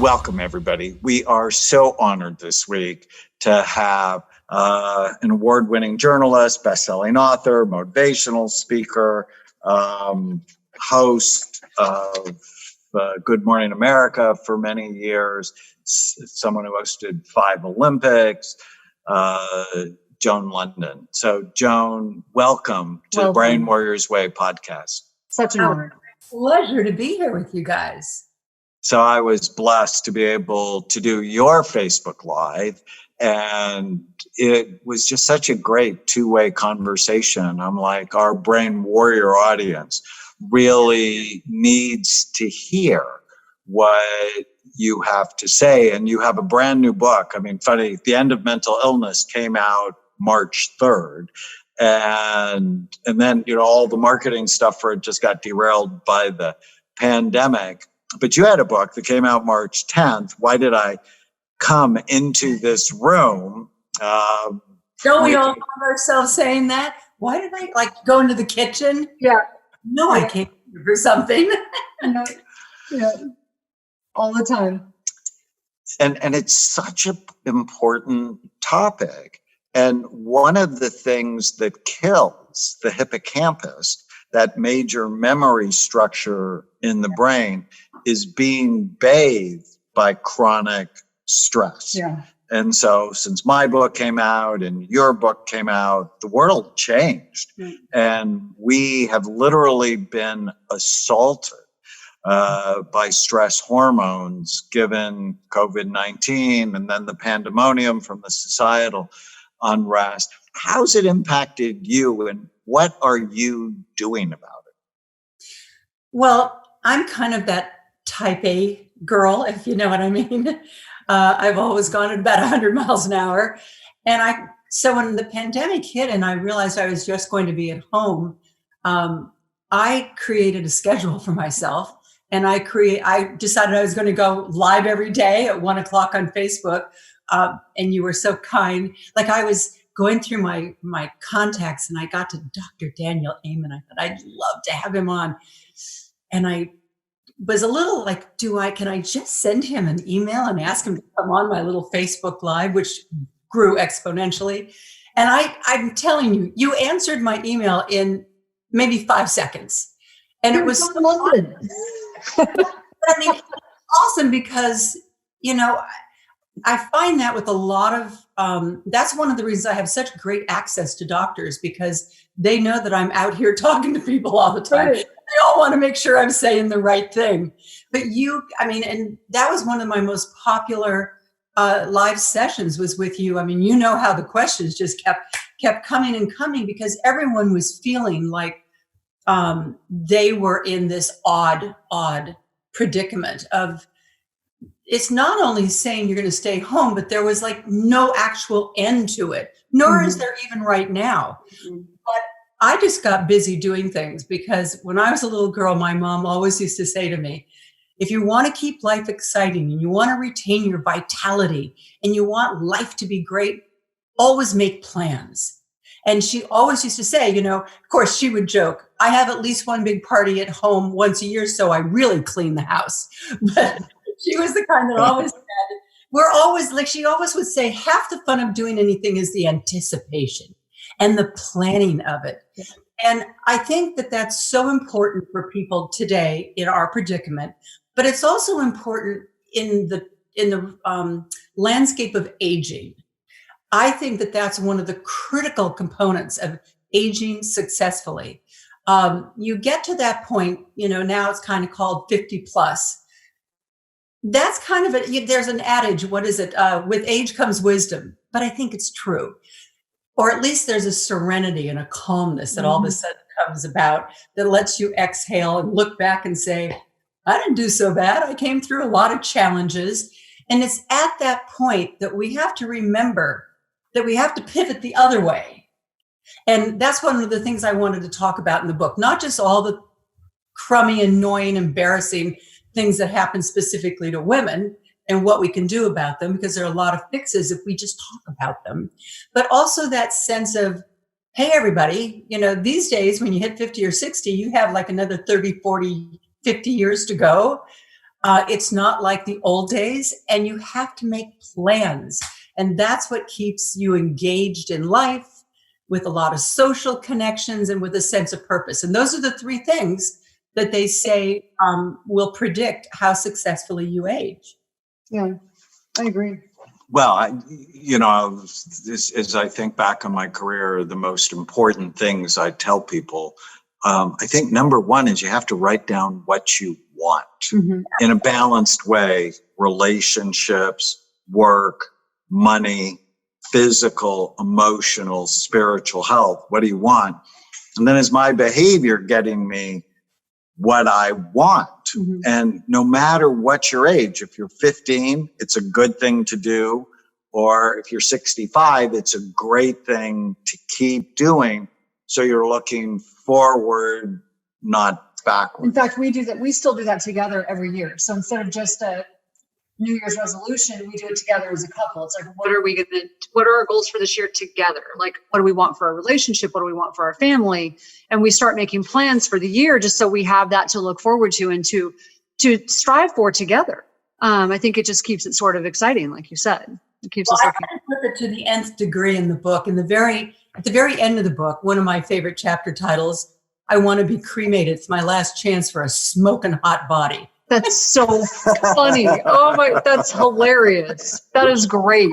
Welcome, everybody. We are so honored this week to have an award-winning journalist, best-selling author, motivational speaker, host of Good Morning America for many years, someone who hosted 5 Olympics, Joan Lunden. So, Joan, welcome to the Brain Warriors Way podcast. Such an honor. Pleasure to be here with you guys. So I was blessed to be able to do your Facebook Live, and it was just such a great two-way conversation. I'm like, our Brain Warrior audience really needs to hear what you have to say. And you have a brand new book. I mean, funny, The End of Mental Illness came out March 3rd. And then, all the marketing stuff for it just got derailed by the pandemic. But you had a book that came out March 10th. Why did I come into this room? Don't we all find ourselves saying that? Why did I go into the kitchen? Yeah. No, I came here for something. Yeah. All the time. And it's such an important topic. And one of the things that kills the hippocampus, that major memory structure in the brain, is being bathed by chronic stress. Yeah. And so since my book came out and your book came out, the world changed. And we have literally been assaulted by stress hormones given COVID-19 and then the pandemonium from the societal unrest. How's it impacted you, and what are you doing about it? Well, I'm kind of that type A girl, if you know what I mean. I've always gone at about 100 miles an hour. And so when the pandemic hit and I realized I was just going to be at home, I created a schedule for myself. And I decided I was going to go live every day at 1:00 on Facebook. And you were so kind. I was going through my contacts and I got to Dr. Tana Amen. I thought I'd love to have him on. And I was a little can I just send him an email and ask him to come on my little Facebook Live, which grew exponentially. And I'm telling you, you answered my email in maybe 5 seconds. And it was so London. I mean, awesome because, I find that with a lot of, that's one of the reasons I have such great access to doctors, because they know that I'm out here talking to people all the time. Right. They all want to make sure I'm saying the right thing. But and that was one of my most popular live sessions was with you. I mean, how the questions just kept coming and coming because everyone was feeling like they were in this odd predicament of, it's not only saying you're going to stay home, but there was no actual end to it, nor is there even right now. But I just got busy doing things because when I was a little girl, my mom always used to say to me, if you want to keep life exciting and you want to retain your vitality and you want life to be great, always make plans. And she always used to say, of course she would joke, I have at least one big party at home once a year, so I really clean the house. But she was the kind that always said, we're always she always would say, half the fun of doing anything is the anticipation and the planning of it. Yeah. And I think that that's so important for people today in our predicament, but it's also important in the landscape of aging. I think that that's one of the critical components of aging successfully. You get to that point, now it's kind of called 50 plus. That's kind of there's an adage, what is it? With age comes wisdom, but I think it's true. Or at least there's a serenity and a calmness that all of a sudden comes about that lets you exhale and look back and say, I didn't do so bad. I came through a lot of challenges. And it's at that point that we have to remember that we have to pivot the other way. And that's one of the things I wanted to talk about in the book, not just all the crummy, annoying, embarrassing things that happen specifically to women and what we can do about them, because there are a lot of fixes if we just talk about them, but also that sense of, hey, everybody, these days when you hit 50 or 60, you have another 30, 40, 50 years to go. It's not like the old days, and you have to make plans. And that's what keeps you engaged in life, with a lot of social connections and with a sense of purpose. And those are the three things that they say will predict how successfully you age. Yeah, I agree. Well, as I think back on my career, the most important things I tell people, I think number one is you have to write down what you want in a balanced way: relationships, work, money, physical, emotional, spiritual health. What do you want? And then is my behavior getting me what I want? And no matter what your age, if you're 15, it's a good thing to do. Or if you're 65, it's a great thing to keep doing. So you're looking forward, not backward. In fact, we do that. We still do that together every year. So instead of just a New Year's resolution, we do it together as a couple. It's like, what are our goals for this year together? Like, what do we want for our relationship? What do we want for our family? And we start making plans for the year just so we have that to look forward to and to strive for together. I think it just keeps it sort of exciting, like you said. It keeps us looking. I put it to the nth degree in the book. At the very end of the book, one of my favorite chapter titles, I want to be cremated. It's my last chance for a smoking hot body. That's so funny. Oh my, that's hilarious. That is great.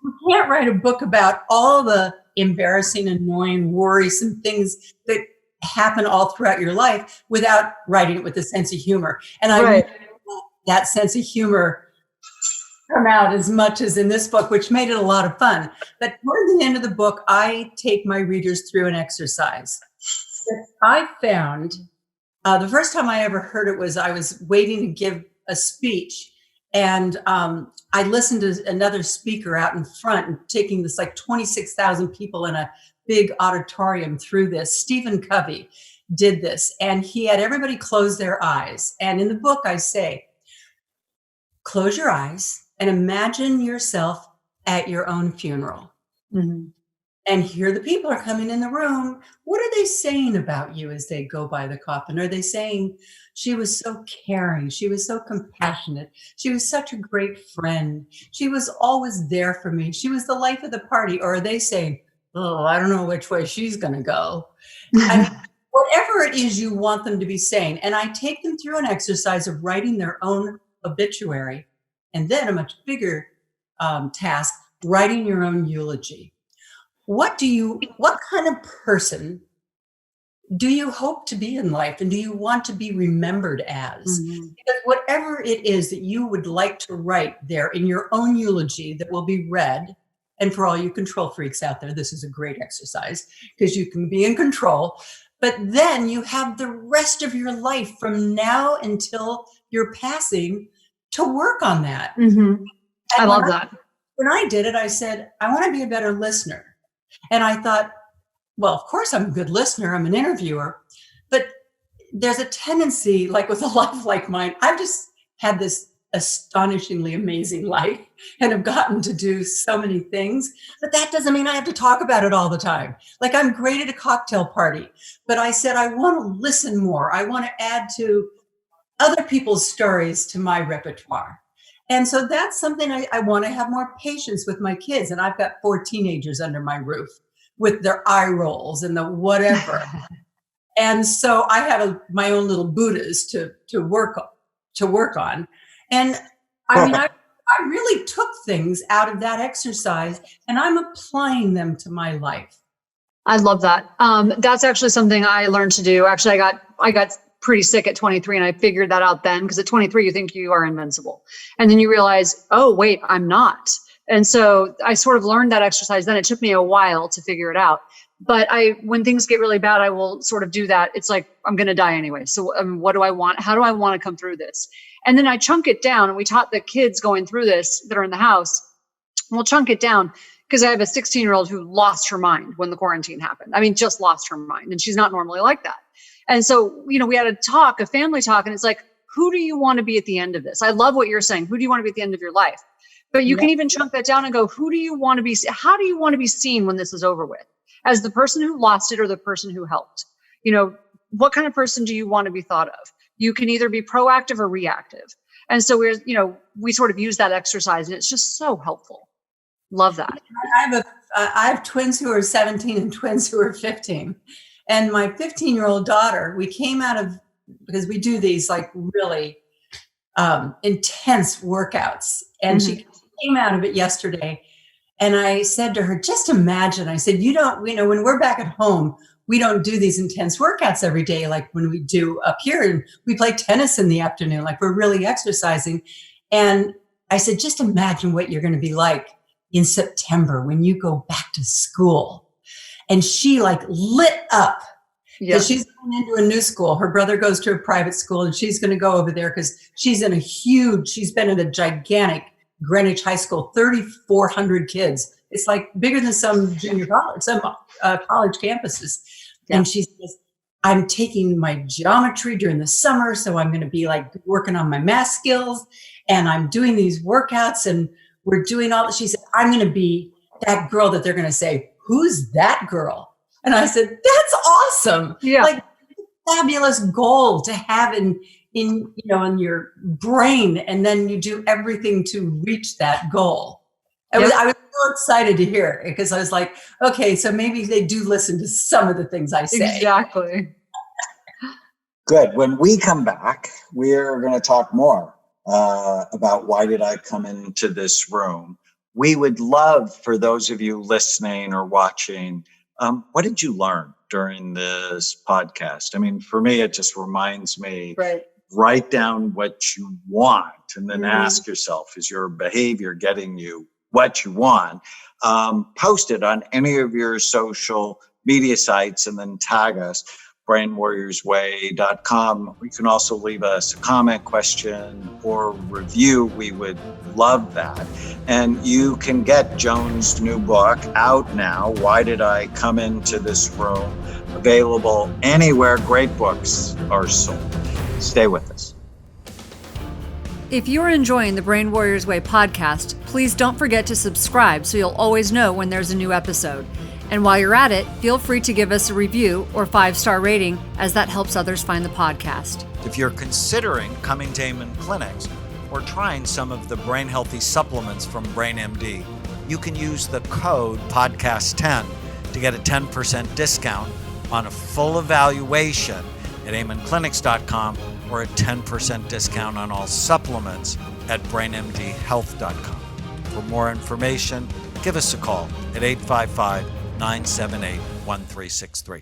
You can't write a book about all the embarrassing, annoying, worrisome things that happen all throughout your life without writing it with a sense of humor. And I really let that sense of humor come out as much as in this book, which made it a lot of fun. But toward the end of the book, I take my readers through an exercise that I found. The first time I ever heard it was I was waiting to give a speech, and I listened to another speaker out in front and taking this like 26,000 people in a big auditorium through this. Stephen Covey did this, and he had everybody close their eyes. And in the book, I say, close your eyes and imagine yourself at your own funeral. And here the people are coming in the room. What are they saying about you as they go by the coffin? Are they saying, she was so caring, she was so compassionate, she was such a great friend, she was always there for me, she was the life of the party? Or are they saying, oh, I don't know which way she's going to go? I mean, whatever it is you want them to be saying. And I take them through an exercise of writing their own obituary, and then a much bigger task, writing your own eulogy. What kind of person do you hope to be in life, and do you want to be remembered as? Because whatever it is that you would like to write there in your own eulogy that will be read, and for all you control freaks out there, this is a great exercise because you can be in control, but then you have the rest of your life from now until your passing to work on that. I love that. When I did it, I said, I want to be a better listener. And I thought, well, of course I'm a good listener. I'm an interviewer, but there's a tendency, like with a life like mine, I've just had this astonishingly amazing life and have gotten to do so many things, but that doesn't mean I have to talk about it all the time. Like, I'm great at a cocktail party, but I said, I want to listen more. I want to add to other people's stories to my repertoire. And so that's something I want to have more patience with my kids. And I've got 4 teenagers under my roof with their eye rolls and the whatever. And so I have my own little Buddhas to work on. And I mean, I really took things out of that exercise and I'm applying them to my life. I love that. That's actually something I learned to do. Actually, I got pretty sick at 23, and I figured that out then, because at 23 you think you are invincible, and then you realize, oh wait, I'm not. And so I sort of learned that exercise. Then it took me a while to figure it out, but when things get really bad, I will sort of do that. It's like, I'm going to die anyway, so what do I want? How do I want to come through this? And then I chunk it down, and we taught the kids going through this that are in the house, we'll chunk it down, because I have a 16-year-old who lost her mind when the quarantine happened. I mean, just lost her mind, and she's not normally like that. And so, we had a family talk, and it's like, who do you want to be at the end of this? I love what you're saying. Who do you want to be at the end of your life? But you can even chunk that down and go, who do you want to be? How do you want to be seen when this is over with? As the person who lost it or the person who helped? What kind of person do you want to be thought of? You can either be proactive or reactive. And so we sort of use that exercise, and it's just so helpful. Love that. I have twins who are 17 and twins who are 15. And my 15-year-old daughter, we came out of, because we do these like really intense workouts. And she came out of it yesterday. And I said to her, just imagine, I said, when we're back at home, we don't do these intense workouts every day, like when we do up here, and we play tennis in the afternoon, like we're really exercising. And I said, just imagine what you're going to be like in September when you go back to school. And she like lit up. Yeah. She's going into a new school. Her brother goes to a private school, and she's going to go over there because she's been in a gigantic Greenwich High School, 3,400 kids. It's like bigger than some junior college, some college campuses. Yeah. And she says, I'm taking my geometry during the summer, so I'm going to be like working on my math skills, and I'm doing these workouts, and we're doing all that. She said, I'm going to be that girl that they're going to say, who's that girl? And I said, that's awesome. Yeah. Like, fabulous goal to have in your brain, and then you do everything to reach that goal. I was so excited to hear it because I was like, okay, so maybe they do listen to some of the things I say. Exactly. Good. When we come back, we're going to talk more about why did I come into this room. We would love for those of you listening or watching, what did you learn during this podcast? I mean, for me, it just reminds me, write down what you want and then ask yourself, is your behavior getting you what you want? Post it on any of your social media sites and then tag us, brainwarriorsway.com. You can also leave us a comment, question, or review. We would love that. And you can get Joan's new book out now, Why Did I Come Into This Room? Available anywhere great books are sold. Stay with us. If you're enjoying the Brain Warriors Way podcast, please don't forget to subscribe so you'll always know when there's a new episode. And while you're at it, feel free to give us a review or 5-star rating, as that helps others find the podcast. If you're considering coming to Amen Clinics or trying some of the brain healthy supplements from BrainMD, you can use the code podcast10 to get a 10% discount on a full evaluation at amenclinics.com or a 10% discount on all supplements at brainmdhealth.com. For more information, give us a call at 855-978-1363.